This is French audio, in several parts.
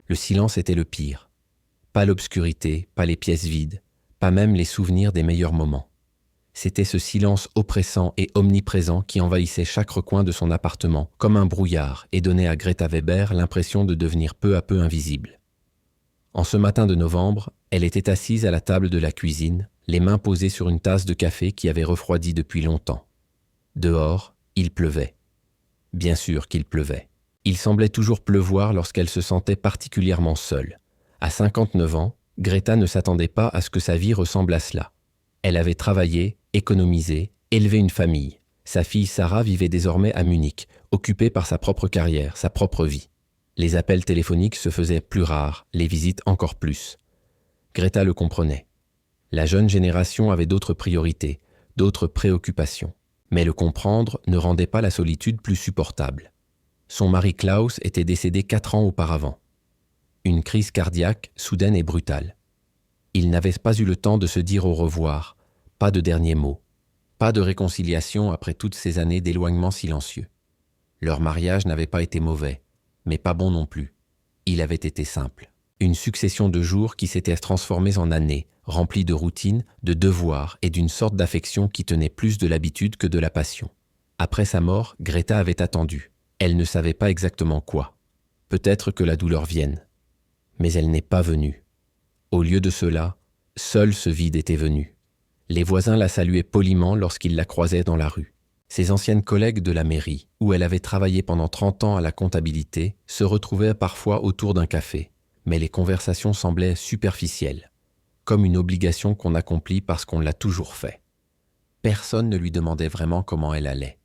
Le silence était le pire. Pas l'obscurité, pas les pièces vides, pas même les souvenirs des meilleurs moments. C'était ce silence oppressant et omniprésent qui envahissait chaque recoin de son appartement, comme un brouillard, et donnait à Greta Weber l'impression de devenir peu à peu invisible. En ce matin de novembre, elle était assise à la table de la cuisine, les mains posées sur une tasse de café qui avait refroidi depuis longtemps. Dehors, il pleuvait. Bien sûr qu'il pleuvait. Il semblait toujours pleuvoir lorsqu'elle se sentait particulièrement seule. À 59 ans, Greta ne s'attendait pas à ce que sa vie ressemble à cela. Elle avait travaillé, économisé, élevé une famille. Sa fille Sarah vivait désormais à Munich, occupée par sa propre carrière, sa propre vie. Les appels téléphoniques se faisaient plus rares, les visites encore plus. Greta le comprenait. La jeune génération avait d'autres priorités, d'autres préoccupations. Mais le comprendre ne rendait pas la solitude plus supportable. Son mari Klaus était décédé 4 ans auparavant. Une crise cardiaque soudaine et brutale. Ils n'avaient pas eu le temps de se dire au revoir, pas de derniers mots, pas de réconciliation après toutes ces années d'éloignement silencieux. Leur mariage n'avait pas été mauvais, mais pas bon non plus. Il avait été simple. Une succession de jours qui s'étaient transformés en années, remplies de routine, de devoirs et d'une sorte d'affection qui tenait plus de l'habitude que de la passion. Après sa mort, Greta avait attendu. Elle ne savait pas exactement quoi. Peut-être que la douleur vienne. Mais elle n'est pas venue. Au lieu de cela, seul ce vide était venu. Les voisins la saluaient poliment lorsqu'ils la croisaient dans la rue. Ses anciennes collègues de la mairie, où elle avait travaillé pendant 30 ans à la comptabilité, se retrouvaient parfois autour d'un café. Mais les conversations semblaient superficielles, comme une obligation qu'on accomplit parce qu'on l'a toujours fait. Personne ne lui demandait vraiment comment elle allait.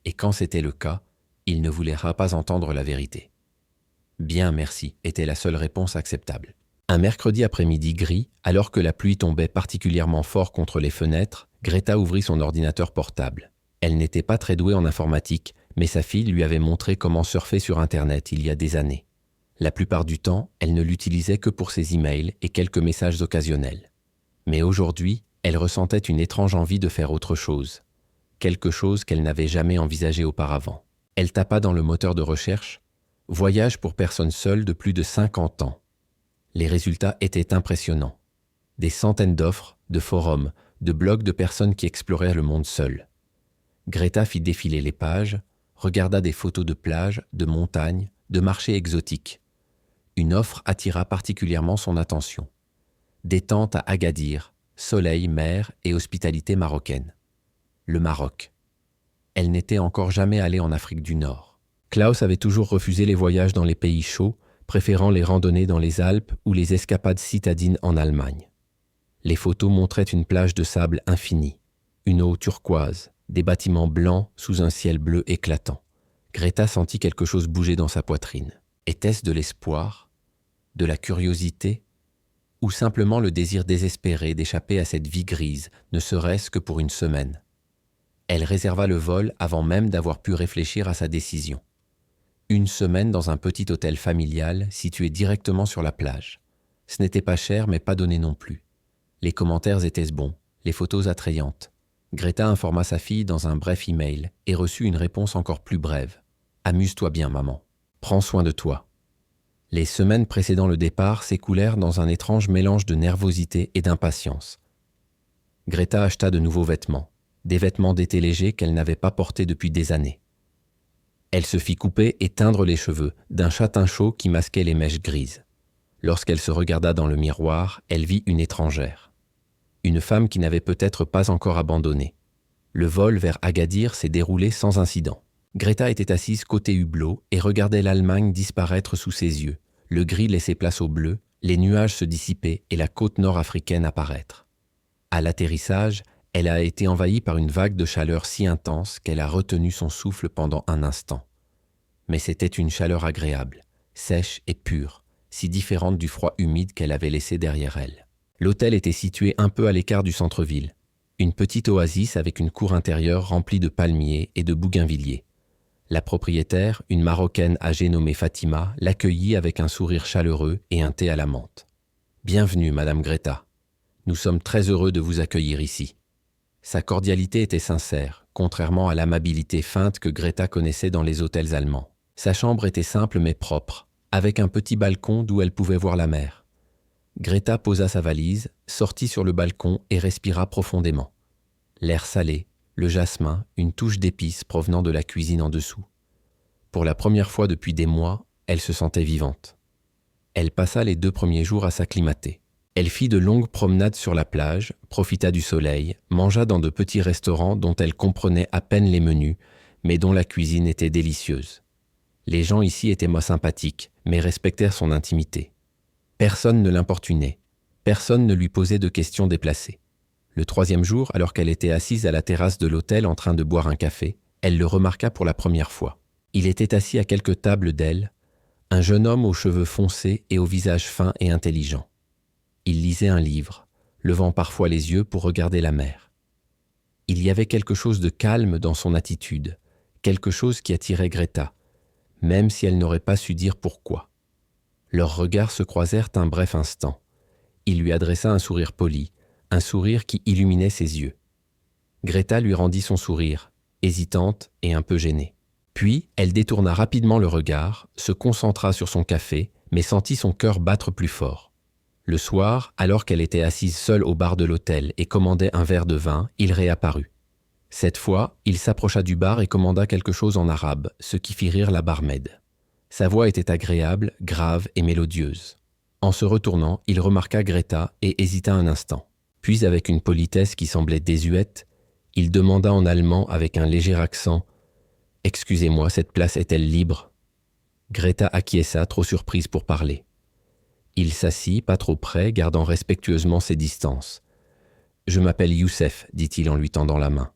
Et quand c'était le cas, il ne voulait pas entendre la vérité. « Bien, merci » était la seule réponse acceptable. Un mercredi après-midi gris, alors que la pluie tombait particulièrement fort contre les fenêtres, Greta ouvrit son ordinateur portable. Elle n'était pas très douée en informatique, mais sa fille lui avait montré comment surfer sur Internet il y a des années. La plupart du temps, elle ne l'utilisait que pour ses emails et quelques messages occasionnels. Mais aujourd'hui, elle ressentait une étrange envie de faire autre chose. Quelque chose qu'elle n'avait jamais envisagé auparavant. Elle tapa dans le moteur de recherche « Voyage pour personnes seules de plus de 50 ans ». Les résultats étaient impressionnants. Des centaines d'offres, de forums, de blogs de personnes qui exploraient le monde seules. Greta fit défiler les pages, regarda des photos de plages, de montagnes, de marchés exotiques. Une offre attira particulièrement son attention. Détente à Agadir, soleil, mer et hospitalité marocaine. Le Maroc. Elle n'était encore jamais allée en Afrique du Nord. Klaus avait toujours refusé les voyages dans les pays chauds, préférant les randonnées dans les Alpes ou les escapades citadines en Allemagne. Les photos montraient une plage de sable infinie, une eau turquoise, des bâtiments blancs sous un ciel bleu éclatant. Greta sentit quelque chose bouger dans sa poitrine. Était-ce de l'espoir, de la curiosité, ou simplement le désir désespéré d'échapper à cette vie grise, ne serait-ce que pour une semaine? Elle réserva le vol avant même d'avoir pu réfléchir à sa décision. Une semaine dans un petit hôtel familial situé directement sur la plage. Ce n'était pas cher mais pas donné non plus. Les commentaires étaient bons, les photos attrayantes. Greta informa sa fille dans un bref email et reçut une réponse encore plus brève. « Amuse-toi bien, maman. Prends soin de toi. » Les semaines précédant le départ s'écoulèrent dans un étrange mélange de nervosité et d'impatience. Greta acheta de nouveaux vêtements, des vêtements d'été légers qu'elle n'avait pas portés depuis des années. Elle se fit couper et teindre les cheveux d'un châtain chaud qui masquait les mèches grises. Lorsqu'elle se regarda dans le miroir, elle vit une étrangère. Une femme qui n'avait peut-être pas encore abandonné. Le vol vers Agadir s'est déroulé sans incident. Greta était assise côté hublot et regardait l'Allemagne disparaître sous ses yeux, le gris laissait place au bleu, les nuages se dissiper et la côte nord-africaine apparaître. À l'atterrissage, elle a été envahie par une vague de chaleur si intense qu'elle a retenu son souffle pendant un instant. Mais c'était une chaleur agréable, sèche et pure, si différente du froid humide qu'elle avait laissé derrière elle. L'hôtel était situé un peu à l'écart du centre-ville, une petite oasis avec une cour intérieure remplie de palmiers et de bougainvilliers. La propriétaire, une Marocaine âgée nommée Fatima, l'accueillit avec un sourire chaleureux et un thé à la menthe. « Bienvenue, Madame Greta. Nous sommes très heureux de vous accueillir ici. » Sa cordialité était sincère, contrairement à l'amabilité feinte que Greta connaissait dans les hôtels allemands. Sa chambre était simple mais propre, avec un petit balcon d'où elle pouvait voir la mer. Greta posa sa valise, sortit sur le balcon et respira profondément. L'air salé, le jasmin, une touche d'épices provenant de la cuisine en dessous. Pour la première fois depuis des mois, elle se sentait vivante. Elle passa les 2 premiers jours à s'acclimater. Elle fit de longues promenades sur la plage, profita du soleil, mangea dans de petits restaurants dont elle comprenait à peine les menus, mais dont la cuisine était délicieuse. Les gens ici étaient moins sympathiques, mais respectèrent son intimité. Personne ne l'importunait, personne ne lui posait de questions déplacées. Le 3e jour, alors qu'elle était assise à la terrasse de l'hôtel en train de boire un café, elle le remarqua pour la première fois. Il était assis à quelques tables d'elle, un jeune homme aux cheveux foncés et au visage fin et intelligent. Il lisait un livre, levant parfois les yeux pour regarder la mer. Il y avait quelque chose de calme dans son attitude, quelque chose qui attirait Greta, même si elle n'aurait pas su dire pourquoi. Leurs regards se croisèrent un bref instant. Il lui adressa un sourire poli, un sourire qui illuminait ses yeux. Greta lui rendit son sourire, hésitante et un peu gênée. Puis, elle détourna rapidement le regard, se concentra sur son café, mais sentit son cœur battre plus fort. Le soir, alors qu'elle était assise seule au bar de l'hôtel et commandait un verre de vin, il réapparut. Cette fois, il s'approcha du bar et commanda quelque chose en arabe, ce qui fit rire la barmaid. Sa voix était agréable, grave et mélodieuse. En se retournant, il remarqua Greta et hésita un instant. Puis, avec une politesse qui semblait désuète, il demanda en allemand avec un léger accent « Excusez-moi, cette place est-elle libre ?» Greta acquiesça, trop surprise pour parler. Il s'assit, pas trop près, gardant respectueusement ses distances. « Je m'appelle Youssef, dit-il en lui tendant la main.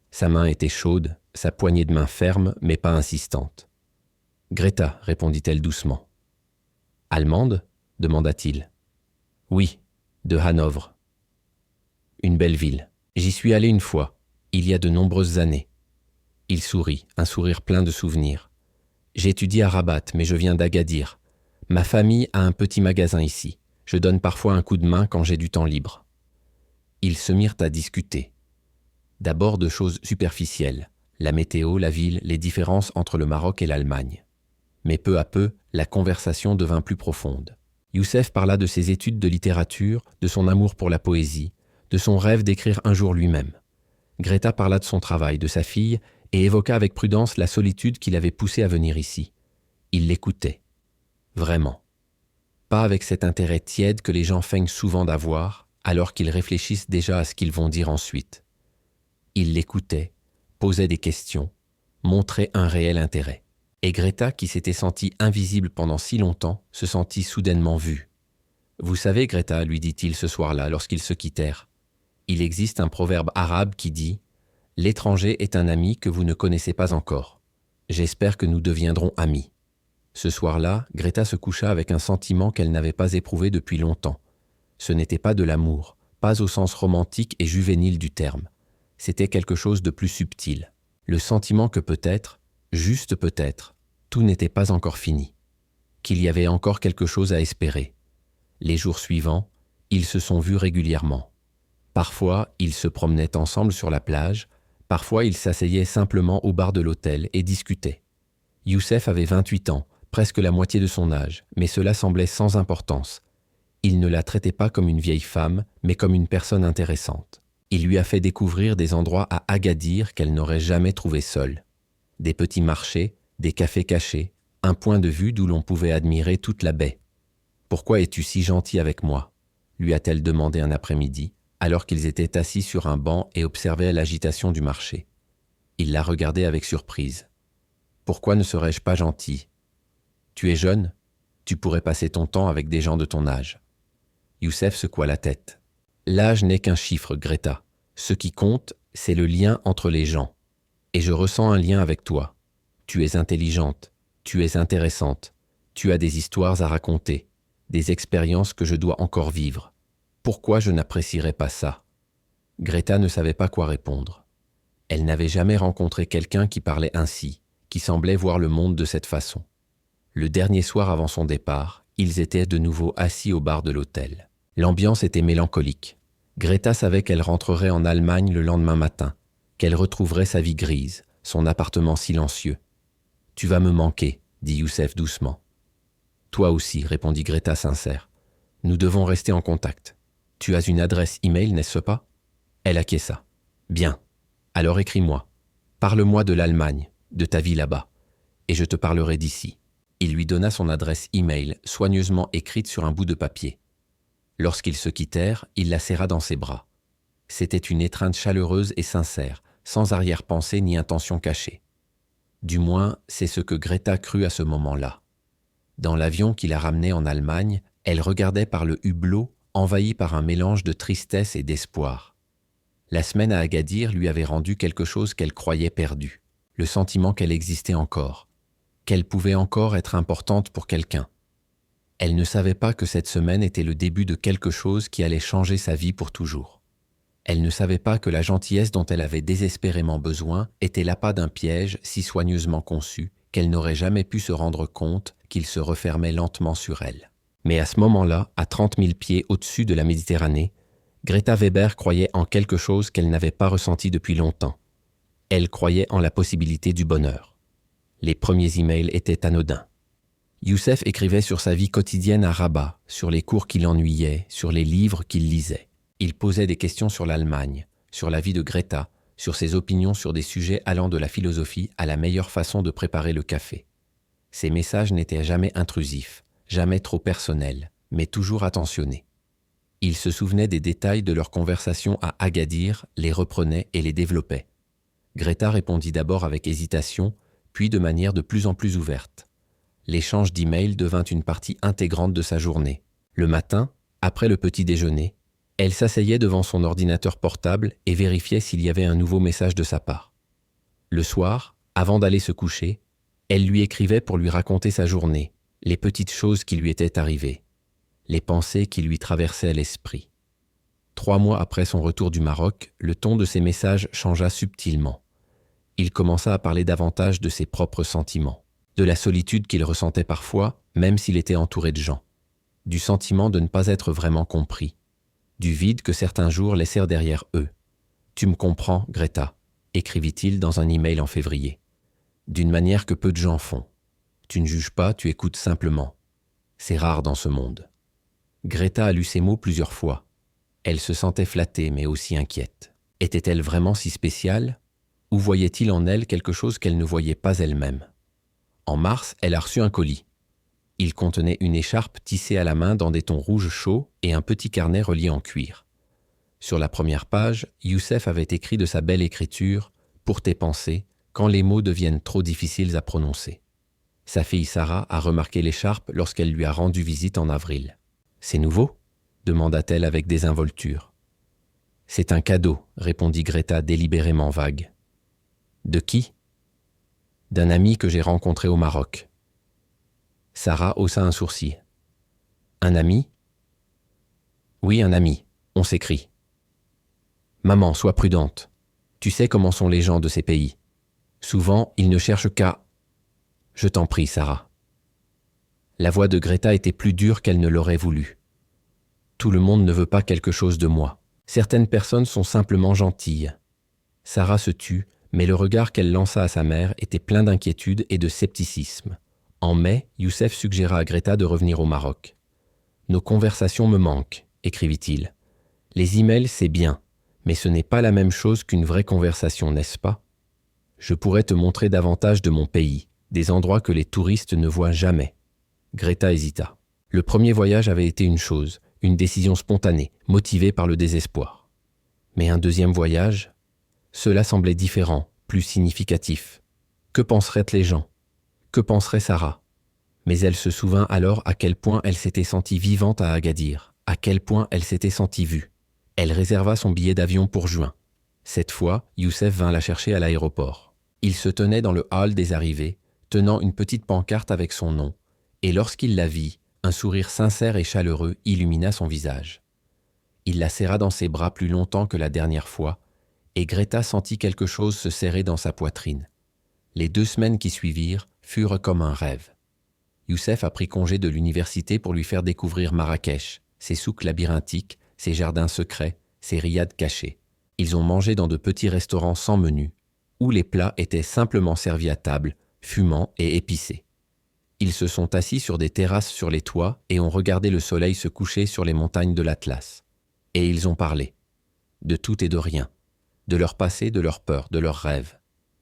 Sa main était chaude, sa poignée de main ferme, mais pas insistante. « Greta, répondit-elle doucement. « Allemande ?» demanda-t-il. « Oui, de Hanovre. »« Une belle ville. J'y suis allé une fois, il y a de nombreuses années. » Il sourit, un sourire plein de souvenirs. « J'étudie à Rabat, mais je viens d'Agadir. Ma famille a un petit magasin ici. Je donne parfois un coup de main quand j'ai du temps libre. » Ils se mirent à discuter. D'abord de choses superficielles, la météo, la ville, les différences entre le Maroc et l'Allemagne. Mais peu à peu, la conversation devint plus profonde. Youssef parla de ses études de littérature, de son amour pour la poésie, de son rêve d'écrire un jour lui-même. Greta parla de son travail, de sa fille, et évoqua avec prudence la solitude qui l'avait poussé à venir ici. Il l'écoutait. Vraiment. Pas avec cet intérêt tiède que les gens feignent souvent d'avoir, alors qu'ils réfléchissent déjà à ce qu'ils vont dire ensuite. Il l'écoutait, posait des questions, montrait un réel intérêt. Et Greta, qui s'était sentie invisible pendant si longtemps, se sentit soudainement vue. « Vous savez, Greta, lui dit-il ce soir-là, lorsqu'ils se quittèrent, il existe un proverbe arabe qui dit « L'étranger est un ami que vous ne connaissez pas encore. J'espère que nous deviendrons amis. » Ce soir-là, Greta se coucha avec un sentiment qu'elle n'avait pas éprouvé depuis longtemps. Ce n'était pas de l'amour, pas au sens romantique et juvénile du terme. C'était quelque chose de plus subtil. Le sentiment que peut-être, juste peut-être, tout n'était pas encore fini. Qu'il y avait encore quelque chose à espérer. Les jours suivants, ils se sont vus régulièrement. Parfois, ils se promenaient ensemble sur la plage, parfois ils s'asseyaient simplement au bar de l'hôtel et discutaient. Youssef avait 28 ans, presque la moitié de son âge, mais cela semblait sans importance. Il ne la traitait pas comme une vieille femme, mais comme une personne intéressante. Il lui a fait découvrir des endroits à Agadir qu'elle n'aurait jamais trouvés seule. Des petits marchés, des cafés cachés, un point de vue d'où l'on pouvait admirer toute la baie. « Pourquoi es-tu si gentil avec moi ?» lui a-t-elle demandé un après-midi, alors qu'ils étaient assis sur un banc et observaient l'agitation du marché. Il la regardait avec surprise. « Pourquoi ne serais-je pas gentil ? Tu es jeune, tu pourrais passer ton temps avec des gens de ton âge. » Youssef secoua la tête. « L'âge n'est qu'un chiffre, Greta. Ce qui compte, c'est le lien entre les gens. Et je ressens un lien avec toi. Tu es intelligente, tu es intéressante, tu as des histoires à raconter, des expériences que je dois encore vivre. Pourquoi je n'apprécierais pas ça ?» Greta ne savait pas quoi répondre. Elle n'avait jamais rencontré quelqu'un qui parlait ainsi, qui semblait voir le monde de cette façon. Le dernier soir avant son départ, ils étaient de nouveau assis au bar de l'hôtel. L'ambiance était mélancolique. Greta savait qu'elle rentrerait en Allemagne le lendemain matin, qu'elle retrouverait sa vie grise, son appartement silencieux. « Tu vas me manquer, dit Youssef doucement. » Toi aussi, répondit Greta sincère. Nous devons rester en contact. Tu as une adresse email, n'est-ce pas? Elle acquiesça. Bien. Alors écris-moi. Parle-moi de l'Allemagne, de ta vie là-bas, et je te parlerai d'ici. Il lui donna son adresse email, soigneusement écrite sur un bout de papier. Lorsqu'ils se quittèrent, il la serra dans ses bras. C'était une étreinte chaleureuse et sincère, sans arrière-pensée ni intention cachée. Du moins, c'est ce que Greta crut à ce moment-là. Dans l'avion qui la ramenait en Allemagne, elle regardait par le hublot, envahie par un mélange de tristesse et d'espoir. La semaine à Agadir lui avait rendu quelque chose qu'elle croyait perdu, le sentiment qu'elle existait encore, qu'elle pouvait encore être importante pour quelqu'un. Elle ne savait pas que cette semaine était le début de quelque chose qui allait changer sa vie pour toujours. Elle ne savait pas que la gentillesse dont elle avait désespérément besoin était l'appât d'un piège si soigneusement conçu qu'elle n'aurait jamais pu se rendre compte qu'il se refermait lentement sur elle. Mais à ce moment-là, à 30 000 pieds au-dessus de la Méditerranée, Greta Weber croyait en quelque chose qu'elle n'avait pas ressenti depuis longtemps. Elle croyait en la possibilité du bonheur. Les premiers emails étaient anodins. Youssef écrivait sur sa vie quotidienne à Rabat, sur les cours qui l'ennuyaient, sur les livres qu'il lisait. Il posait des questions sur l'Allemagne, sur la vie de Greta, sur ses opinions sur des sujets allant de la philosophie à la meilleure façon de préparer le café. Ses messages n'étaient jamais intrusifs, jamais trop personnels, mais toujours attentionnés. Il se souvenait des détails de leur conversation à Agadir, les reprenait et les développait. Greta répondit d'abord avec hésitation, puis de manière de plus en plus ouverte. L'échange d'emails devint une partie intégrante de sa journée. Le matin, après le petit déjeuner, elle s'asseyait devant son ordinateur portable et vérifiait s'il y avait un nouveau message de sa part. Le soir, avant d'aller se coucher, elle lui écrivait pour lui raconter sa journée, les petites choses qui lui étaient arrivées, les pensées qui lui traversaient l'esprit. 3 mois après son retour du Maroc, le ton de ses messages changea subtilement. Il commença à parler davantage de ses propres sentiments, de la solitude qu'il ressentait parfois, même s'il était entouré de gens, du sentiment de ne pas être vraiment compris, du vide que certains jours laissèrent derrière eux. « Tu me comprends, Greta », écrivit-il dans un email en février. D'une manière que peu de gens font. Tu ne juges pas, tu écoutes simplement. C'est rare dans ce monde. Greta a lu ces mots plusieurs fois. Elle se sentait flattée, mais aussi inquiète. Était-elle vraiment si spéciale? Ou voyait-il en elle quelque chose qu'elle ne voyait pas elle-même? En mars, elle a reçu un colis. Il contenait une écharpe tissée à la main dans des tons rouges chauds et un petit carnet relié en cuir. Sur la première page, Youssef avait écrit de sa belle écriture « Pour tes pensées », quand les mots deviennent trop difficiles à prononcer. Sa fille Sarah a remarqué l'écharpe lorsqu'elle lui a rendu visite en avril. « C'est nouveau ?» demanda-t-elle avec désinvolture. « C'est un cadeau », répondit Greta délibérément vague. « De qui ?»« D'un ami que j'ai rencontré au Maroc. » Sarah haussa un sourcil. « Un ami ?»« Oui, un ami. On s'écrit. »« Maman, sois prudente. Tu sais comment sont les gens de ces pays. Souvent, ils ne cherchent qu'à... » « Je t'en prie, Sarah. » La voix de Greta était plus dure qu'elle ne l'aurait voulu. « Tout le monde ne veut pas quelque chose de moi. Certaines personnes sont simplement gentilles. » Sarah se tut, mais le regard qu'elle lança à sa mère était plein d'inquiétude et de scepticisme. En mai, Youssef suggéra à Greta de revenir au Maroc. « Nos conversations me manquent, » écrivit-il. « Les emails, c'est bien, mais ce n'est pas la même chose qu'une vraie conversation, n'est-ce pas? Je pourrais te montrer davantage de mon pays, des endroits que les touristes ne voient jamais. » Greta hésita. Le premier voyage avait été une chose, une décision spontanée, motivée par le désespoir. Mais un deuxième voyage? Cela semblait différent, plus significatif. Que penseraient les gens? Que penserait Sarah? Mais elle se souvint alors à quel point elle s'était sentie vivante à Agadir, à quel point elle s'était sentie vue. Elle réserva son billet d'avion pour juin. Cette fois, Youssef vint la chercher à l'aéroport. Il se tenait dans le hall des arrivées, tenant une petite pancarte avec son nom, et lorsqu'il la vit, un sourire sincère et chaleureux illumina son visage. Il la serra dans ses bras plus longtemps que la dernière fois, et Greta sentit quelque chose se serrer dans sa poitrine. Les 2 semaines qui suivirent furent comme un rêve. Youssef a pris congé de l'université pour lui faire découvrir Marrakech, ses souks labyrinthiques, ses jardins secrets, ses riades cachées. Ils ont mangé dans de petits restaurants sans menu, où les plats étaient simplement servis à table, fumants et épicés. Ils se sont assis sur des terrasses sur les toits et ont regardé le soleil se coucher sur les montagnes de l'Atlas. Et ils ont parlé. De tout et de rien. De leur passé, de leurs peurs, de leurs rêves.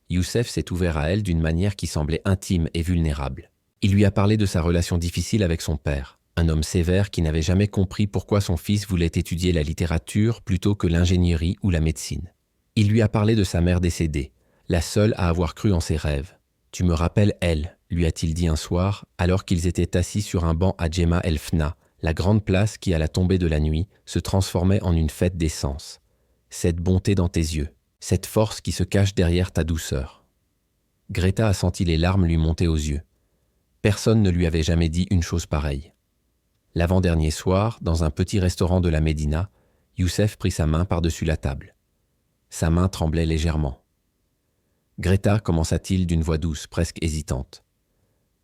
Youssef s'est ouvert à elle d'une manière qui semblait intime et vulnérable. Il lui a parlé de sa relation difficile avec son père, un homme sévère qui n'avait jamais compris pourquoi son fils voulait étudier la littérature plutôt que l'ingénierie ou la médecine. Il lui a parlé de sa mère décédée, la seule à avoir cru en ses rêves. « Tu me rappelles elle », lui a-t-il dit un soir, alors qu'ils étaient assis sur un banc à Djemma El Fna, la grande place qui, à la tombée de la nuit, se transformait en une fête des sens. Cette bonté dans tes yeux, cette force qui se cache derrière ta douceur. Greta a senti les larmes lui monter aux yeux. Personne ne lui avait jamais dit une chose pareille. L'avant-dernier soir, dans un petit restaurant de la Médina, Youssef prit sa main par-dessus la table. Sa main tremblait légèrement. « Greta, commença-t-il d'une voix douce, presque hésitante.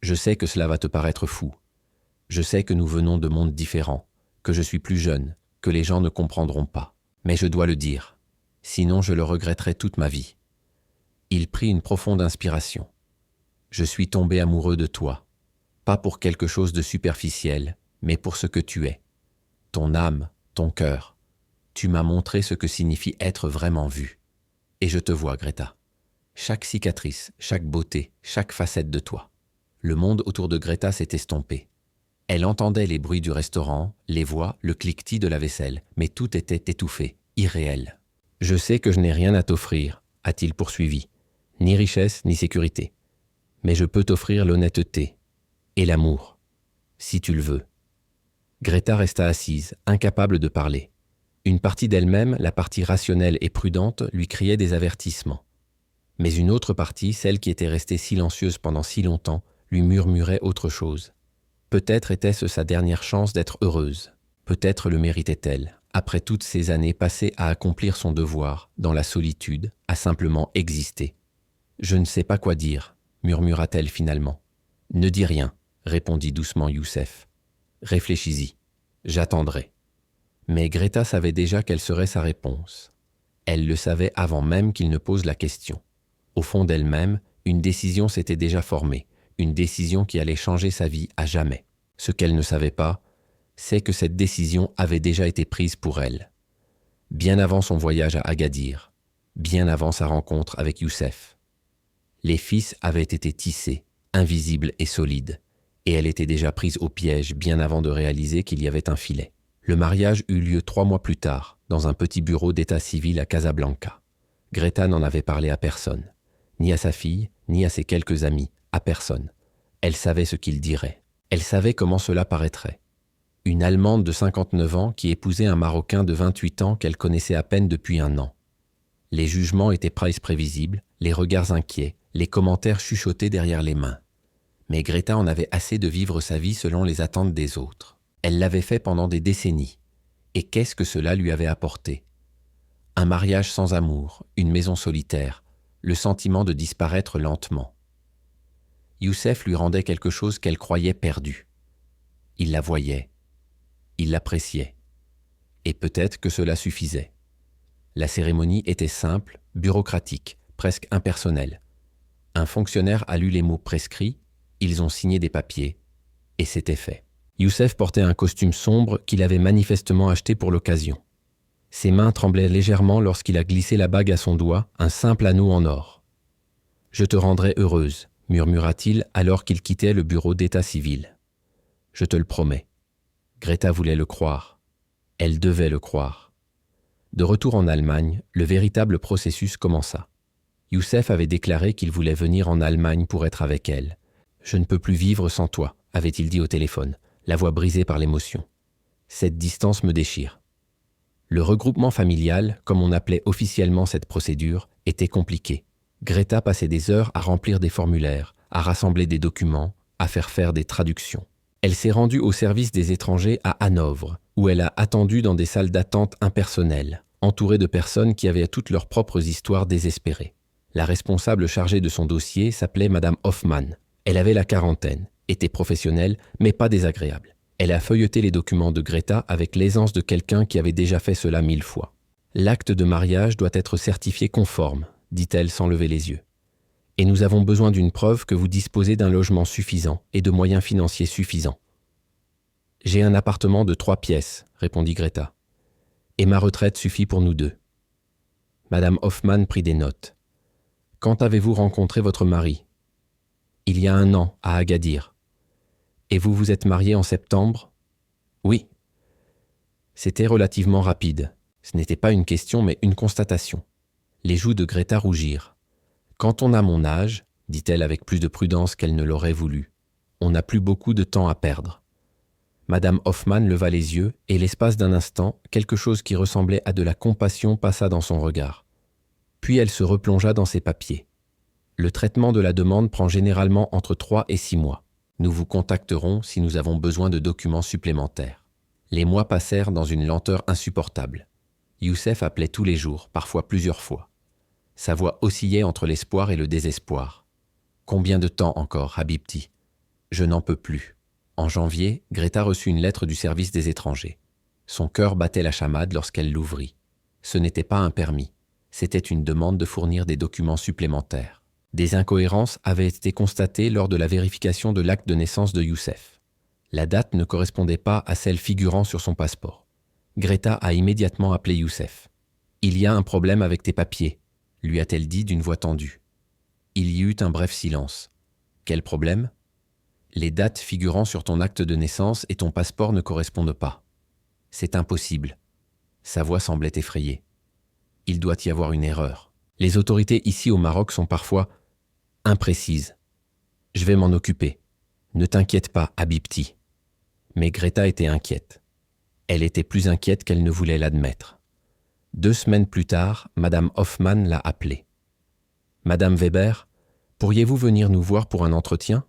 Je sais que cela va te paraître fou. Je sais que nous venons de mondes différents, que je suis plus jeune, que les gens ne comprendront pas. Mais je dois le dire. Sinon, je le regretterai toute ma vie. » Il prit une profonde inspiration. « Je suis tombé amoureux de toi. Pas pour quelque chose de superficiel, mais pour ce que tu es. Ton âme, ton cœur. Tu m'as montré ce que signifie être vraiment vu. Et je te vois, Greta. Chaque cicatrice, chaque beauté, chaque facette de toi. » Le monde autour de Greta s'est estompé. Elle entendait les bruits du restaurant, les voix, le cliquetis de la vaisselle, mais tout était étouffé, irréel. « Je sais que je n'ai rien à t'offrir, » a-t-il poursuivi. « Ni richesse, ni sécurité. Mais je peux t'offrir l'honnêteté et l'amour, si tu le veux. » Greta resta assise, incapable de parler. Une partie d'elle-même, la partie rationnelle et prudente, lui criait des avertissements. Mais une autre partie, celle qui était restée silencieuse pendant si longtemps, lui murmurait autre chose. Peut-être était-ce sa dernière chance d'être heureuse. Peut-être le méritait-elle, après toutes ces années passées à accomplir son devoir, dans la solitude, à simplement exister. « Je ne sais pas quoi dire », murmura-t-elle finalement. « Ne dis rien », répondit doucement Youssef. « Réfléchis-y. J'attendrai. » Mais Greta savait déjà quelle serait sa réponse. Elle le savait avant même qu'il ne pose la question. Au fond d'elle-même, une décision s'était déjà formée, une décision qui allait changer sa vie à jamais. Ce qu'elle ne savait pas, c'est que cette décision avait déjà été prise pour elle. Bien avant son voyage à Agadir, bien avant sa rencontre avec Youssef. Les fils avaient été tissés, invisibles et solides, et elle était déjà prise au piège bien avant de réaliser qu'il y avait un filet. Le mariage eut lieu 3 mois plus tard, dans un petit bureau d'état civil à Casablanca. Greta n'en avait parlé à personne. Ni à sa fille, ni à ses quelques amis, à personne. Elle savait ce qu'il dirait. Elle savait comment cela paraîtrait. Une Allemande de 59 ans qui épousait un Marocain de 28 ans qu'elle connaissait à peine depuis 1 an. Les jugements étaient presque prévisibles, les regards inquiets, les commentaires chuchotés derrière les mains. Mais Greta en avait assez de vivre sa vie selon les attentes des autres. Elle l'avait fait pendant des décennies. Et qu'est-ce que cela lui avait apporté? Un mariage sans amour, une maison solitaire, le sentiment de disparaître lentement. Youssef lui rendait quelque chose qu'elle croyait perdu. Il la voyait, il l'appréciait, et peut-être que cela suffisait. La cérémonie était simple, bureaucratique, presque impersonnelle. Un fonctionnaire a lu les mots prescrits, ils ont signé des papiers, et c'était fait. Youssef portait un costume sombre qu'il avait manifestement acheté pour l'occasion. Ses mains tremblaient légèrement lorsqu'il a glissé la bague à son doigt, un simple anneau en or. « Je te rendrai heureuse », murmura-t-il alors qu'il quittait le bureau d'état civil. « Je te le promets. » Greta voulait le croire. Elle devait le croire. De retour en Allemagne, le véritable processus commença. Youssef avait déclaré qu'il voulait venir en Allemagne pour être avec elle. « Je ne peux plus vivre sans toi », avait-il dit au téléphone, la voix brisée par l'émotion. « Cette distance me déchire. » Le regroupement familial, comme on appelait officiellement cette procédure, était compliqué. Greta passait des heures à remplir des formulaires, à rassembler des documents, à faire des traductions. Elle s'est rendue au service des étrangers à Hanovre, où elle a attendu dans des salles d'attente impersonnelles, entourée de personnes qui avaient toutes leurs propres histoires désespérées. La responsable chargée de son dossier s'appelait Madame Hoffmann. Elle avait la quarantaine, était professionnelle, mais pas désagréable. Elle a feuilleté les documents de Greta avec l'aisance de quelqu'un qui avait déjà fait cela 1000 fois. « L'acte de mariage doit être certifié conforme », dit-elle sans lever les yeux. Et nous avons besoin d'une preuve que vous disposez d'un logement suffisant et de moyens financiers suffisants. J'ai un appartement de 3 pièces, répondit Greta. Et ma retraite suffit pour nous deux. Madame Hoffmann prit des notes. Quand avez-vous rencontré votre mari? Il y a 1 an, à Agadir. Et vous vous êtes marié en septembre? Oui. C'était relativement rapide. Ce n'était pas une question, mais une constatation. Les joues de Greta rougirent. Quand on a mon âge, dit-elle avec plus de prudence qu'elle ne l'aurait voulu, on n'a plus beaucoup de temps à perdre. Madame Hoffmann leva les yeux et l'espace d'un instant, quelque chose qui ressemblait à de la compassion passa dans son regard. Puis elle se replongea dans ses papiers. Le traitement de la demande prend généralement entre 3 et 6 mois. Nous vous contacterons si nous avons besoin de documents supplémentaires. Les mois passèrent dans une lenteur insupportable. Youssef appelait tous les jours, parfois plusieurs fois. Sa voix oscillait entre l'espoir et le désespoir. « Combien de temps encore, Habibti ? Je n'en peux plus. » En janvier, Greta reçut une lettre du service des étrangers. Son cœur battait la chamade lorsqu'elle l'ouvrit. Ce n'était pas un permis, c'était une demande de fournir des documents supplémentaires. Des incohérences avaient été constatées lors de la vérification de l'acte de naissance de Youssef. La date ne correspondait pas à celle figurant sur son passeport. Greta a immédiatement appelé Youssef. « Il y a un problème avec tes papiers », lui a-t-elle dit d'une voix tendue. Il y eut un bref silence. « Quel problème ? » Les dates figurant sur ton acte de naissance et ton passeport ne correspondent pas. C'est impossible. Sa voix semblait effrayée. Il doit y avoir une erreur. Les autorités ici au Maroc sont parfois imprécises. Je vais m'en occuper. Ne t'inquiète pas, Habibti. Mais Greta était inquiète. Elle était plus inquiète qu'elle ne voulait l'admettre. 2 semaines plus tard, Madame Hoffmann l'a appelée. « Madame Weber, pourriez-vous venir nous voir pour un entretien ?»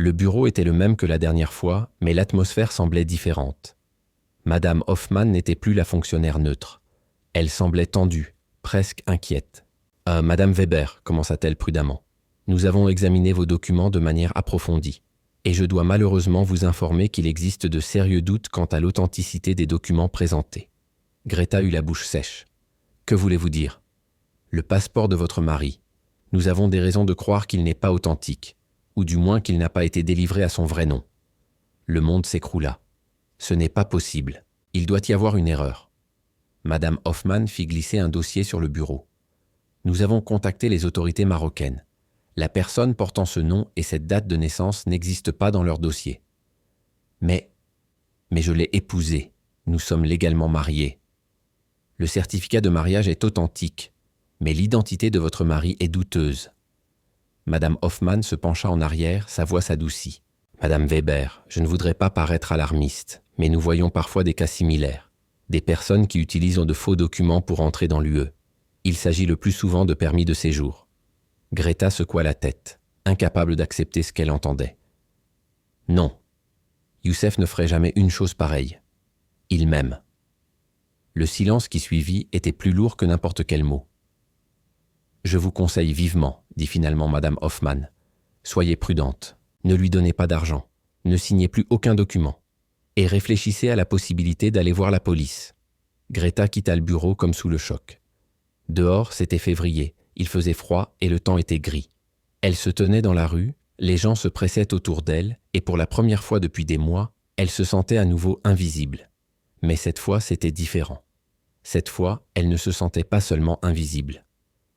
Le bureau était le même que la dernière fois, mais l'atmosphère semblait différente. Madame Hoffmann n'était plus la fonctionnaire neutre. Elle semblait tendue, presque inquiète. « Madame Weber, commença-t-elle prudemment, nous avons examiné vos documents de manière approfondie, et je dois malheureusement vous informer qu'il existe de sérieux doutes quant à l'authenticité des documents présentés. » Greta eut la bouche sèche. « Que voulez-vous dire ? Le passeport de votre mari. Nous avons des raisons de croire qu'il n'est pas authentique. Ou du moins qu'il n'a pas été délivré à son vrai nom. » Le monde s'écroula. « Ce n'est pas possible. Il doit y avoir une erreur. » Madame Hoffmann fit glisser un dossier sur le bureau. « Nous avons contacté les autorités marocaines. La personne portant ce nom et cette date de naissance n'existe pas dans leur dossier. Mais je l'ai épousée. Nous sommes légalement mariés. Le certificat de mariage est authentique, mais l'identité de votre mari est douteuse. » Madame Hoffmann se pencha en arrière, sa voix s'adoucit. « Madame Weber, je ne voudrais pas paraître alarmiste, mais nous voyons parfois des cas similaires. Des personnes qui utilisent de faux documents pour entrer dans l'UE. Il s'agit le plus souvent de permis de séjour. » Greta secoua la tête, incapable d'accepter ce qu'elle entendait. « Non, Youssef ne ferait jamais une chose pareille. Il m'aime. » Le silence qui suivit était plus lourd que n'importe quel mot. « Je vous conseille vivement, dit finalement Madame Hoffmann. Soyez prudente, ne lui donnez pas d'argent, ne signez plus aucun document, et réfléchissez à la possibilité d'aller voir la police. » Greta quitta le bureau comme sous le choc. Dehors, c'était février, il faisait froid et le temps était gris. Elle se tenait dans la rue, les gens se pressaient autour d'elle, et pour la première fois depuis des mois, elle se sentait à nouveau invisible. Mais cette fois, c'était différent. Cette fois, elle ne se sentait pas seulement invisible.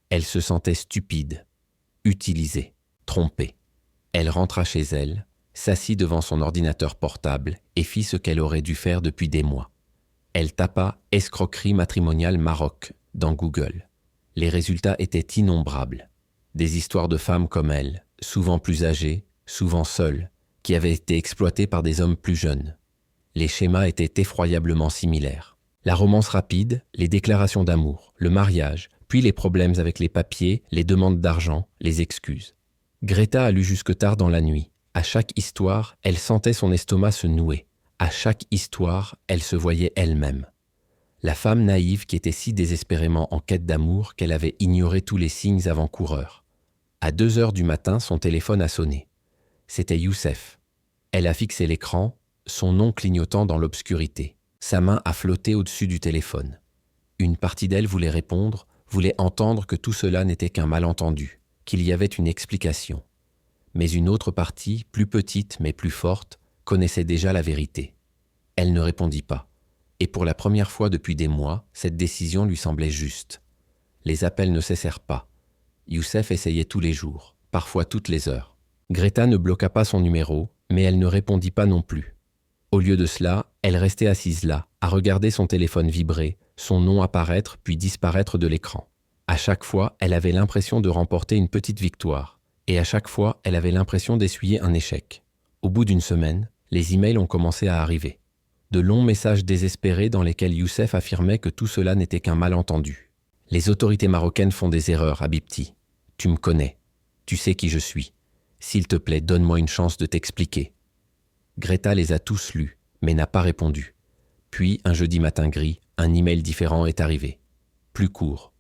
Elle se sentait stupide, utilisée, trompée. Elle rentra chez elle, s'assit devant son ordinateur portable et fit ce qu'elle aurait dû faire depuis des mois. Elle tapa « escroquerie matrimoniale Maroc » dans Google. Les résultats étaient innombrables. Des histoires de femmes comme elle, souvent plus âgées, souvent seules, qui avaient été exploitées par des hommes plus jeunes. Les schémas étaient effroyablement similaires. La romance rapide, les déclarations d'amour, le mariage, puis les problèmes avec les papiers, les demandes d'argent, les excuses. Greta a lu jusque tard dans la nuit. À chaque histoire, elle sentait son estomac se nouer. À chaque histoire, elle se voyait elle-même. La femme naïve qui était si désespérément en quête d'amour qu'elle avait ignoré tous les signes avant-coureurs. À 2 heures du matin, son téléphone a sonné. C'était Youssef. Elle a fixé l'écran, son nom clignotant dans l'obscurité. Sa main a flotté au-dessus du téléphone. Une partie d'elle voulait répondre, voulait entendre que tout cela n'était qu'un malentendu. qu'il y avait une explication. Mais une autre partie, plus petite mais plus forte, connaissait déjà la vérité. Elle ne répondit pas. Et pour la première fois depuis des mois, cette décision lui semblait juste. Les appels ne cessèrent pas. Youssef essayait tous les jours, parfois toutes les heures. Greta ne bloqua pas son numéro, mais elle ne répondit pas non plus. Au lieu de cela, elle restait assise là, à regarder son téléphone vibrer, son nom apparaître puis disparaître de l'écran. À chaque fois, elle avait l'impression de remporter une petite victoire, et à chaque fois, elle avait l'impression d'essuyer un échec. Au bout d'une semaine, les emails ont commencé à arriver. De longs messages désespérés dans lesquels Youssef affirmait que tout cela n'était qu'un malentendu. Les autorités marocaines font des erreurs, Habibti. Tu me connais. Tu sais qui je suis. S'il te plaît, donne-moi une chance de t'expliquer. Greta les a tous lus, mais n'a pas répondu. Puis, un jeudi matin gris, un email différent est arrivé. Plus court,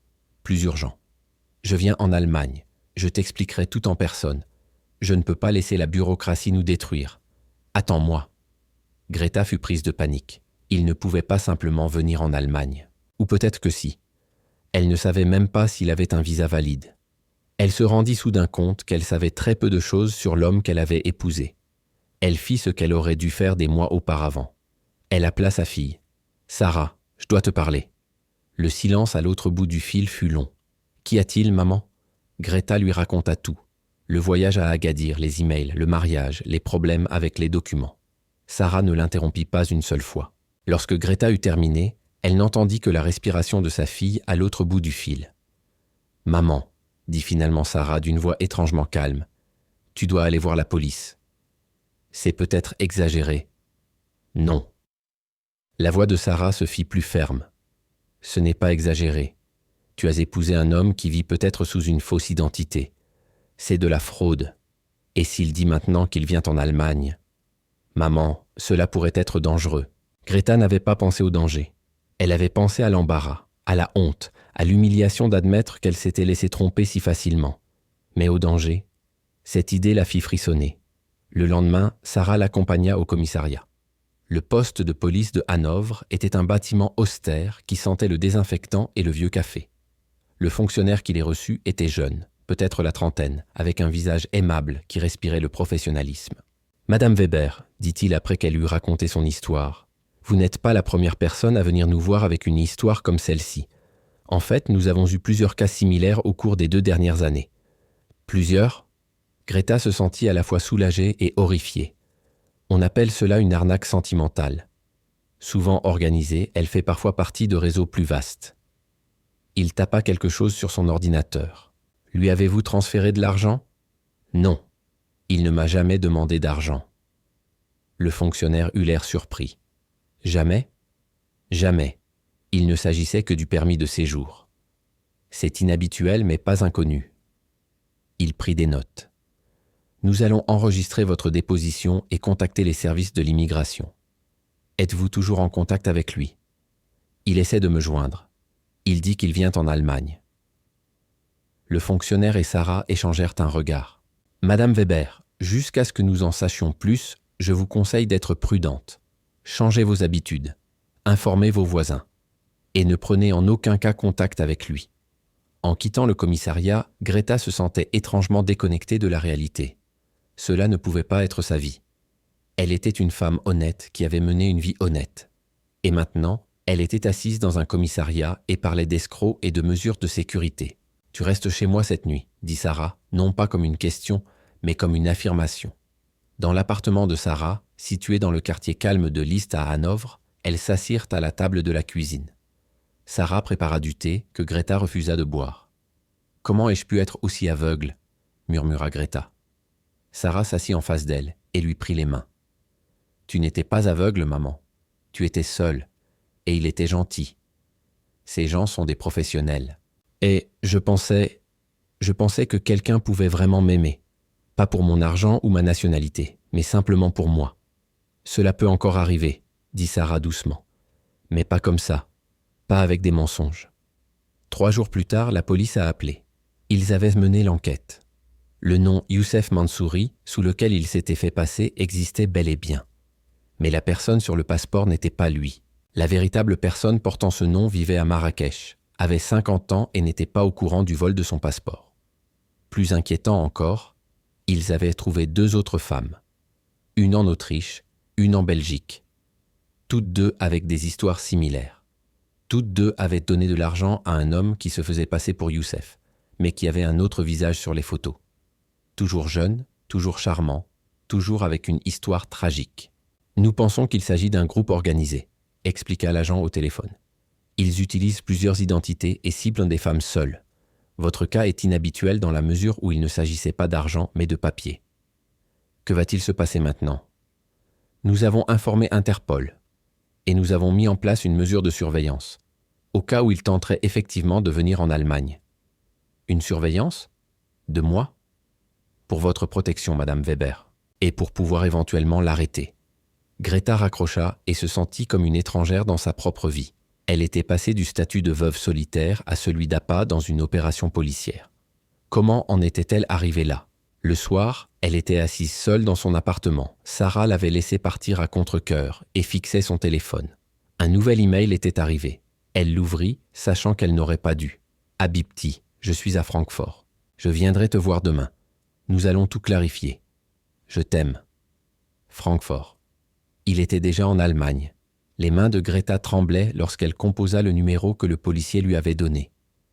plus urgent. Je viens en Allemagne. Je t'expliquerai tout en personne. Je ne peux pas laisser la bureaucratie nous détruire. Attends-moi. Greta fut prise de panique. Il ne pouvait pas simplement venir en Allemagne. Ou peut-être que si. Elle ne savait même pas s'il avait un visa valide. Elle se rendit soudain compte qu'elle savait très peu de choses sur l'homme qu'elle avait épousé. Elle fit ce qu'elle aurait dû faire des mois auparavant. Elle appela sa fille. « Sarah, je dois te parler. » Le silence à l'autre bout du fil fut long. « Qu'y a-t-il, maman ?» Greta lui raconta tout. Le voyage à Agadir, les emails, le mariage, les problèmes avec les documents. Sarah ne l'interrompit pas une seule fois. Lorsque Greta eut terminé, elle n'entendit que la respiration de sa fille à l'autre bout du fil. « Maman, » dit finalement Sarah d'une voix étrangement calme, « tu dois aller voir la police. » C'est peut-être exagéré. Non. La voix de Sarah se fit plus ferme. Ce n'est pas exagéré. Tu as épousé un homme qui vit peut-être sous une fausse identité. C'est de la fraude. Et s'il dit maintenant qu'il vient en Allemagne? Maman, cela pourrait être dangereux. Greta n'avait pas pensé au danger. Elle avait pensé à l'embarras, à la honte, à l'humiliation d'admettre qu'elle s'était laissée tromper si facilement. Mais au danger, cette idée la fit frissonner. Le lendemain, Sarah l'accompagna au commissariat. Le poste de police de Hanovre était un bâtiment austère qui sentait le désinfectant et le vieux café. Le fonctionnaire qui les reçut était jeune, peut-être la trentaine, avec un visage aimable qui respirait le professionnalisme. « Madame Weber, dit-il après qu'elle eut raconté son histoire, vous n'êtes pas la première personne à venir nous voir avec une histoire comme celle-ci. En fait, nous avons eu plusieurs cas similaires au cours des 2 dernières années. » Plusieurs ? Greta se sentit à la fois soulagée et horrifiée. On appelle cela une arnaque sentimentale. Souvent organisée, elle fait parfois partie de réseaux plus vastes. Il tapa quelque chose sur son ordinateur. « Lui avez-vous transféré de l'argent ? » ?»« Non. Il ne m'a jamais demandé d'argent. » Le fonctionnaire eut l'air surpris. « Jamais ? » ?»« Jamais. Il ne s'agissait que du permis de séjour. C'est inhabituel mais pas inconnu. » Il prit des notes. « Nous allons enregistrer votre déposition et contacter les services de l'immigration. Êtes-vous toujours en contact avec lui ? Il essaie de me joindre. Il dit qu'il vient en Allemagne. » Le fonctionnaire et Sarah échangèrent un regard. « Madame Weber, jusqu'à ce que nous en sachions plus, je vous conseille d'être prudente. Changez vos habitudes. Informez vos voisins. Et ne prenez en aucun cas contact avec lui. » En quittant le commissariat, Greta se sentait étrangement déconnectée de la réalité. Cela ne pouvait pas être sa vie. Elle était une femme honnête qui avait mené une vie honnête. Et maintenant, elle était assise dans un commissariat et parlait d'escrocs et de mesures de sécurité. « Tu restes chez moi cette nuit, » dit Sarah, non pas comme une question, mais comme une affirmation. Dans l'appartement de Sarah, situé dans le quartier calme de List à Hanovre, elles s'assirent à la table de la cuisine. Sarah prépara du thé que Greta refusa de boire. « Comment ai-je pu être aussi aveugle ?» murmura Greta. Sarah s'assit en face d'elle et lui prit les mains. « Tu n'étais pas aveugle, maman. Tu étais seule. Et il était gentil. Ces gens sont des professionnels. Et je pensais que quelqu'un pouvait vraiment m'aimer. Pas pour mon argent ou ma nationalité, mais simplement pour moi. Cela peut encore arriver, dit Sarah doucement. Mais pas comme ça. Pas avec des mensonges. » 3 jours plus tard, la police a appelé. Ils avaient mené l'enquête. Le nom Youssef Mansouri, sous lequel il s'était fait passer, existait bel et bien. Mais la personne sur le passeport n'était pas lui. La véritable personne portant ce nom vivait à Marrakech, avait 50 ans et n'était pas au courant du vol de son passeport. Plus inquiétant encore, ils avaient trouvé 2 autres femmes, une en Autriche, une en Belgique, toutes 2 avec des histoires similaires. Toutes 2 avaient donné de l'argent à un homme qui se faisait passer pour Youssef, mais qui avait un autre visage sur les photos. Toujours jeune, toujours charmant, toujours avec une histoire tragique. Nous pensons qu'il s'agit d'un groupe organisé, expliqua l'agent au téléphone. Ils utilisent plusieurs identités et ciblent des femmes seules. Votre cas est inhabituel dans la mesure où il ne s'agissait pas d'argent mais de papier. Que va-t-il se passer maintenant? Nous avons informé Interpol et nous avons mis en place une mesure de surveillance, au cas où il tenterait effectivement de venir en Allemagne. Une surveillance? De moi? Pour votre protection, Madame Weber, et pour pouvoir éventuellement l'arrêter. Greta raccrocha et se sentit comme une étrangère dans sa propre vie. Elle était passée du statut de veuve solitaire à celui d'appât dans une opération policière. Comment en était-elle arrivée là? Le soir, elle était assise seule dans son appartement. Sarah l'avait laissée partir à contre-cœur et fixait son téléphone. Un nouvel email était arrivé. Elle l'ouvrit, sachant qu'elle n'aurait pas dû. Habibti, je suis à Francfort. Je viendrai te voir demain. Nous allons tout clarifier. Je t'aime. Francfort. Il était déjà en Allemagne. Les mains de Greta tremblaient lorsqu'elle composa le numéro que le policier lui avait donné.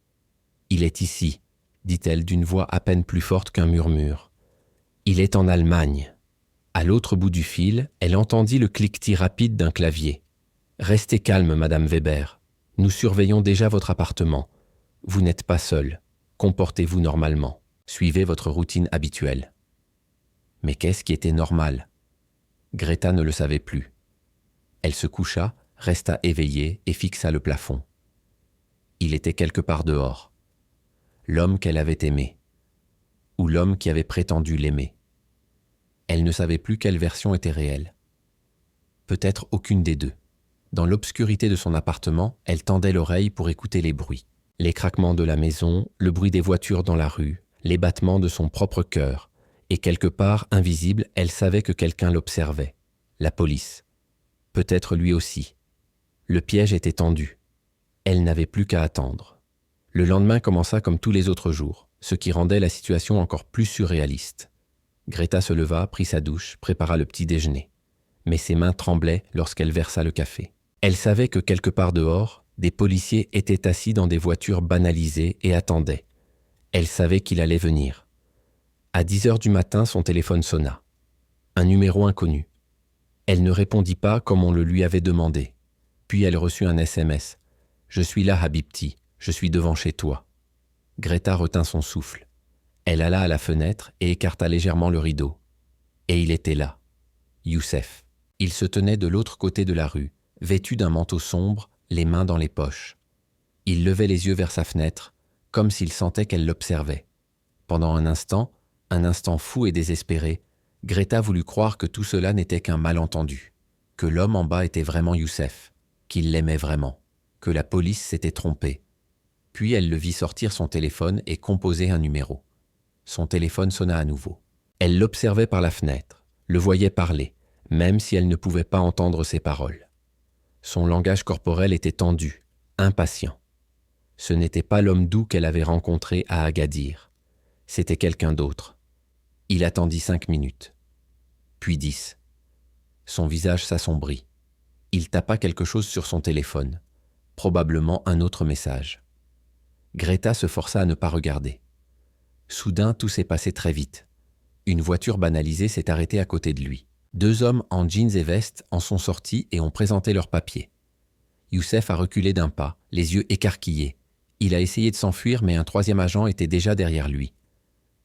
« Il est ici », dit-elle d'une voix à peine plus forte qu'un murmure. « Il est en Allemagne ». À l'autre bout du fil, elle entendit le cliquetis rapide d'un clavier. « Restez calme, Madame Weber. Nous surveillons déjà votre appartement. Vous n'êtes pas seule. Comportez-vous normalement. Suivez votre routine habituelle. » Mais qu'est-ce qui était normal? Greta ne le savait plus. Elle se coucha, resta éveillée et fixa le plafond. Il était quelque part dehors. L'homme qu'elle avait aimé. Ou l'homme qui avait prétendu l'aimer. Elle ne savait plus quelle version était réelle. Peut-être aucune des deux. Dans l'obscurité de son appartement, elle tendait l'oreille pour écouter les bruits. Les craquements de la maison, le bruit des voitures dans la rue, les battements de son propre cœur. Et quelque part, invisible, elle savait que quelqu'un l'observait. La police. Peut-être lui aussi. Le piège était tendu. Elle n'avait plus qu'à attendre. Le lendemain commença comme tous les autres jours, ce qui rendait la situation encore plus surréaliste. Greta se leva, prit sa douche, prépara le petit déjeuner. Mais ses mains tremblaient lorsqu'elle versa le café. Elle savait que quelque part dehors, des policiers étaient assis dans des voitures banalisées et attendaient. Elle savait qu'il allait venir. À 10h du matin, son téléphone sonna. Un numéro inconnu. Elle ne répondit pas comme on le lui avait demandé. Puis elle reçut un SMS. « Je suis là, Habibti. Je suis devant chez toi. » Greta retint son souffle. Elle alla à la fenêtre et écarta légèrement le rideau. Et il était là. Youssef. Il se tenait de l'autre côté de la rue, vêtu d'un manteau sombre, les mains dans les poches. Il levait les yeux vers sa fenêtre, comme s'il sentait qu'elle l'observait. Pendant un instant fou et désespéré, Greta voulut croire que tout cela n'était qu'un malentendu, que l'homme en bas était vraiment Youssef, qu'il l'aimait vraiment, que la police s'était trompée. Puis elle le vit sortir son téléphone et composer un numéro. Son téléphone sonna à nouveau. Elle l'observait par la fenêtre, le voyait parler, même si elle ne pouvait pas entendre ses paroles. Son langage corporel était tendu, impatient. Ce n'était pas l'homme doux qu'elle avait rencontré à Agadir. C'était quelqu'un d'autre. Il attendit 5 minutes, puis 10. Son visage s'assombrit. Il tapa quelque chose sur son téléphone, probablement un autre message. Greta se força à ne pas regarder. Soudain, tout s'est passé très vite. Une voiture banalisée s'est arrêtée à côté de lui. 2 hommes en jeans et veste en sont sortis et ont présenté leurs papiers. Youssef a reculé d'un pas, les yeux écarquillés. Il a essayé de s'enfuir, mais un 3e agent était déjà derrière lui.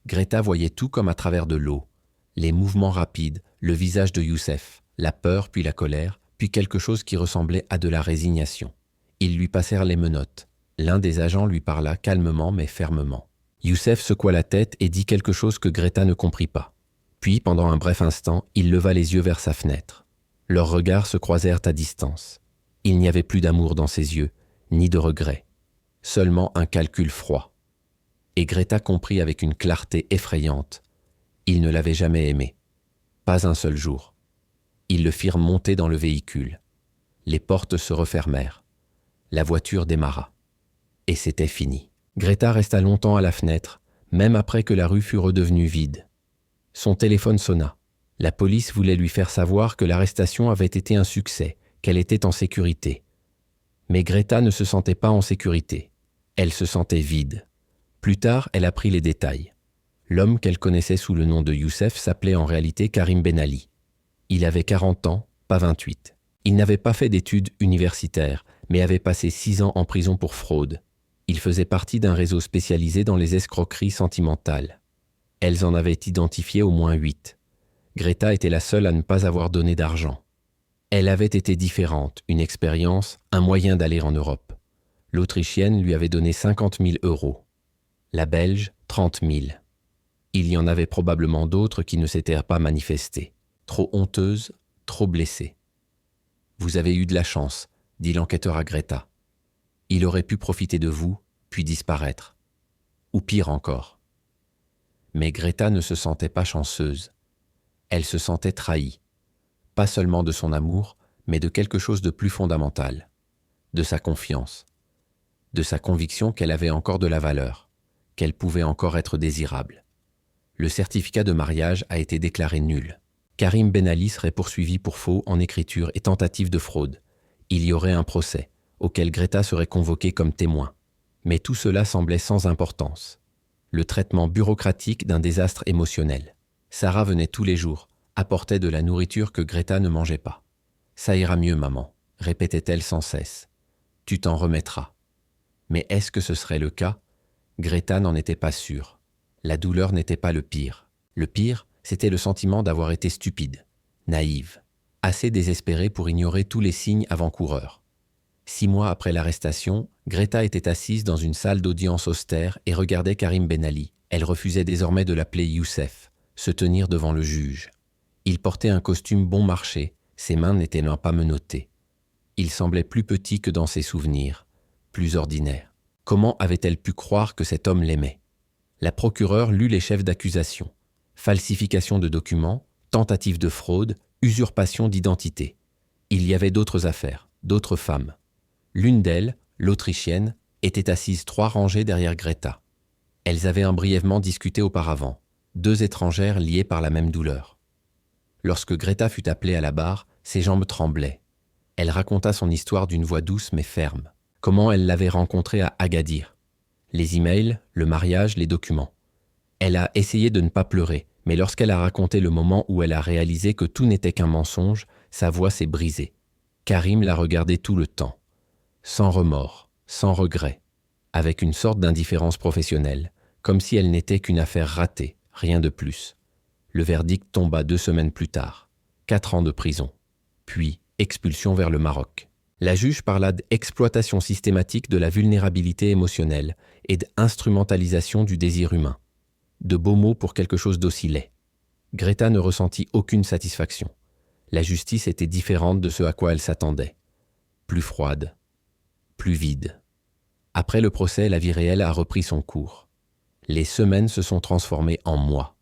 Greta voyait tout comme à travers de l'eau. Les mouvements rapides, le visage de Youssef, la peur puis la colère, puis quelque chose qui ressemblait à de la résignation. Ils lui passèrent les menottes. L'un des agents lui parla calmement mais fermement. Youssef secoua la tête et dit quelque chose que Greta ne comprit pas. Puis, pendant un bref instant, il leva les yeux vers sa fenêtre. Leurs regards se croisèrent à distance. Il n'y avait plus d'amour dans ses yeux, ni de regret. Seulement un calcul froid. Et Greta comprit avec une clarté effrayante. Il ne l'avait jamais aimé. Pas un seul jour. Ils le firent monter dans le véhicule. Les portes se refermèrent. La voiture démarra. Et c'était fini. Greta resta longtemps à la fenêtre, même après que la rue fut redevenue vide. Son téléphone sonna. La police voulait lui faire savoir que l'arrestation avait été un succès, qu'elle était en sécurité. Mais Greta ne se sentait pas en sécurité. Elle se sentait vide. Plus tard, elle apprit les détails. L'homme qu'elle connaissait sous le nom de Youssef s'appelait en réalité Karim Ben Ali. Il avait 40 ans, pas 28. Il n'avait pas fait d'études universitaires, mais avait passé 6 ans en prison pour fraude. Il faisait partie d'un réseau spécialisé dans les escroqueries sentimentales. Elles en avaient identifié au moins 8. Greta était la seule à ne pas avoir donné d'argent. Elle avait été différente, une expérience, un moyen d'aller en Europe. L'Autrichienne lui avait donné 50 000 €. La Belge, 30 000. Il y en avait probablement d'autres qui ne s'étaient pas manifestées. Trop honteuses, trop blessées. « Vous avez eu de la chance », dit l'enquêteur à Greta. « Il aurait pu profiter de vous, puis disparaître. Ou pire encore. » Mais Greta ne se sentait pas chanceuse. Elle se sentait trahie. Pas seulement de son amour, mais de quelque chose de plus fondamental. De sa confiance. De sa conviction qu'elle avait encore de la valeur, qu'elle pouvait encore être désirable. Le certificat de mariage a été déclaré nul. Karim Ben Ali serait poursuivi pour faux en écriture et tentative de fraude. Il y aurait un procès, auquel Greta serait convoquée comme témoin. Mais tout cela semblait sans importance. Le traitement bureaucratique d'un désastre émotionnel. Sarah venait tous les jours, apportait de la nourriture que Greta ne mangeait pas. « Ça ira mieux, maman », répétait-elle sans cesse. « Tu t'en remettras. » Mais est-ce que ce serait le cas? Greta n'en était pas sûre. La douleur n'était pas le pire. Le pire, c'était le sentiment d'avoir été stupide, naïve, assez désespérée pour ignorer tous les signes avant-coureurs. 6 mois après l'arrestation, Greta était assise dans une salle d'audience austère et regardait Karim Ben Ali. Elle refusait désormais de l'appeler Youssef, se tenir devant le juge. Il portait un costume bon marché, ses mains n'étaient pas menottées. Il semblait plus petit que dans ses souvenirs, plus ordinaire. Comment avait-elle pu croire que cet homme l'aimait? La procureure lut les chefs d'accusation. Falsification de documents, tentative de fraude, usurpation d'identité. Il y avait d'autres affaires, d'autres femmes. L'une d'elles, l'Autrichienne, était assise 3 rangées derrière Greta. Elles avaient brièvement discuté auparavant, 2 étrangères liées par la même douleur. Lorsque Greta fut appelée à la barre, ses jambes tremblaient. Elle raconta son histoire d'une voix douce mais ferme. Comment elle l'avait rencontré à Agadir. Les emails, le mariage, les documents. Elle a essayé de ne pas pleurer, mais lorsqu'elle a raconté le moment où elle a réalisé que tout n'était qu'un mensonge, sa voix s'est brisée. Karim l'a regardée tout le temps, sans remords, sans regret, avec une sorte d'indifférence professionnelle, comme si elle n'était qu'une affaire ratée, rien de plus. Le verdict tomba 2 semaines plus tard. 4 ans de prison. Puis, expulsion vers le Maroc. La juge parla d'exploitation systématique de la vulnérabilité émotionnelle et d'instrumentalisation du désir humain. De beaux mots pour quelque chose d'aussi laid. Greta ne ressentit aucune satisfaction. La justice était différente de ce à quoi elle s'attendait. Plus froide, plus vide. Après le procès, la vie réelle a repris son cours. Les semaines se sont transformées en mois.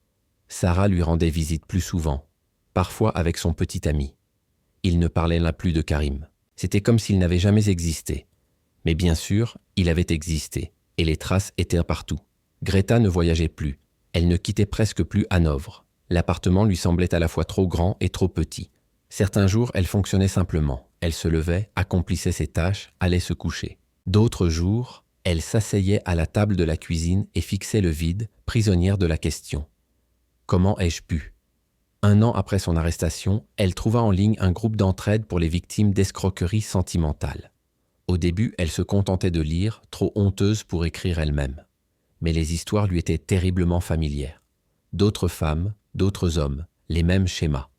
Sarah lui rendait visite plus souvent, parfois avec son petit ami. Il ne parlait là plus de Karim. C'était comme s'il n'avait jamais existé. Mais bien sûr, il avait existé, et les traces étaient partout. Greta ne voyageait plus. Elle ne quittait presque plus Hanovre. L'appartement lui semblait à la fois trop grand et trop petit. Certains jours, elle fonctionnait simplement. Elle se levait, accomplissait ses tâches, allait se coucher. D'autres jours, elle s'asseyait à la table de la cuisine et fixait le vide, prisonnière de la question. Comment ai-je pu? 1 an après son arrestation, elle trouva en ligne un groupe d'entraide pour les victimes d'escroqueries sentimentales. Au début, elle se contentait de lire, trop honteuse pour écrire elle-même. Mais les histoires lui étaient terriblement familières. D'autres femmes, d'autres hommes, les mêmes schémas.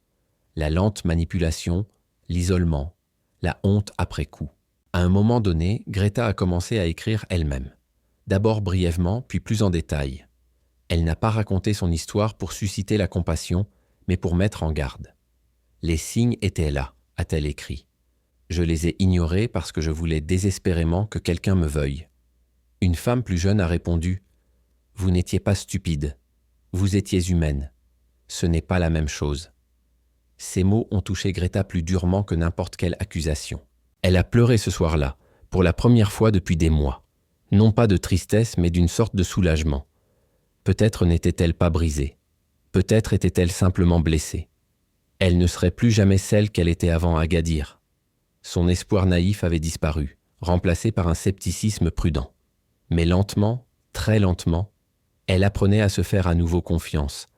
La lente manipulation, l'isolement, la honte après coup. À un moment donné, Greta a commencé à écrire elle-même. D'abord brièvement, puis plus en détail. Elle n'a pas raconté son histoire pour susciter la compassion, mais pour mettre en garde. Les signes étaient là, a-t-elle écrit. Je les ai ignorés parce que je voulais désespérément que quelqu'un me veuille. Une femme plus jeune a répondu « Vous n'étiez pas stupide, vous étiez humaine. Ce n'est pas la même chose. » Ces mots ont touché Greta plus durement que n'importe quelle accusation. Elle a pleuré ce soir-là, pour la première fois depuis des mois. Non pas de tristesse, mais d'une sorte de soulagement. Peut-être n'était-elle pas brisée. Peut-être était-elle simplement blessée. Elle ne serait plus jamais celle qu'elle était avant Agadir. Son espoir naïf avait disparu, remplacé par un scepticisme prudent. Mais lentement, très lentement, elle apprenait à se faire à nouveau confiance,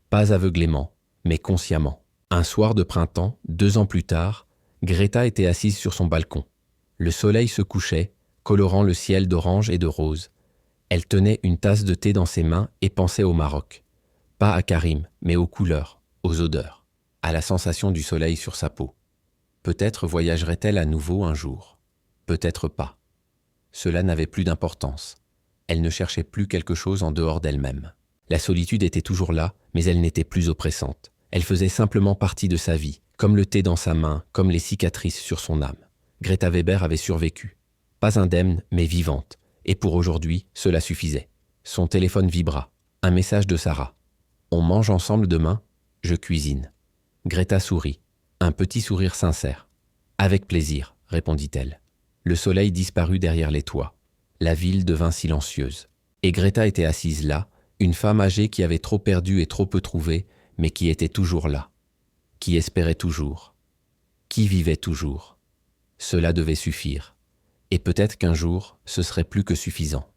pas aveuglément, mais consciemment. Un soir de printemps, 2 ans plus tard, Greta était assise sur son balcon. Le soleil se couchait, colorant le ciel d'orange et de rose. Elle tenait une tasse de thé dans ses mains et pensait au Maroc. Pas à Karim, mais aux couleurs, aux odeurs, à la sensation du soleil sur sa peau. Peut-être voyagerait-elle à nouveau un jour. Peut-être pas. Cela n'avait plus d'importance. Elle ne cherchait plus quelque chose en dehors d'elle-même. La solitude était toujours là, mais elle n'était plus oppressante. Elle faisait simplement partie de sa vie, comme le thé dans sa main, comme les cicatrices sur son âme. Greta Weber avait survécu. Pas indemne, mais vivante. Et pour aujourd'hui, cela suffisait. Son téléphone vibra. Un message de Sarah. « On mange ensemble demain ? Je cuisine. » Greta sourit. Un petit sourire sincère. « Avec plaisir, » répondit-elle. Le soleil disparut derrière les toits. La ville devint silencieuse. Et Greta était assise là, une femme âgée qui avait trop perdu et trop peu trouvé, mais qui était toujours là. Qui espérait toujours. Qui vivait toujours. Cela devait suffire. Et peut-être qu'un jour, ce serait plus que suffisant.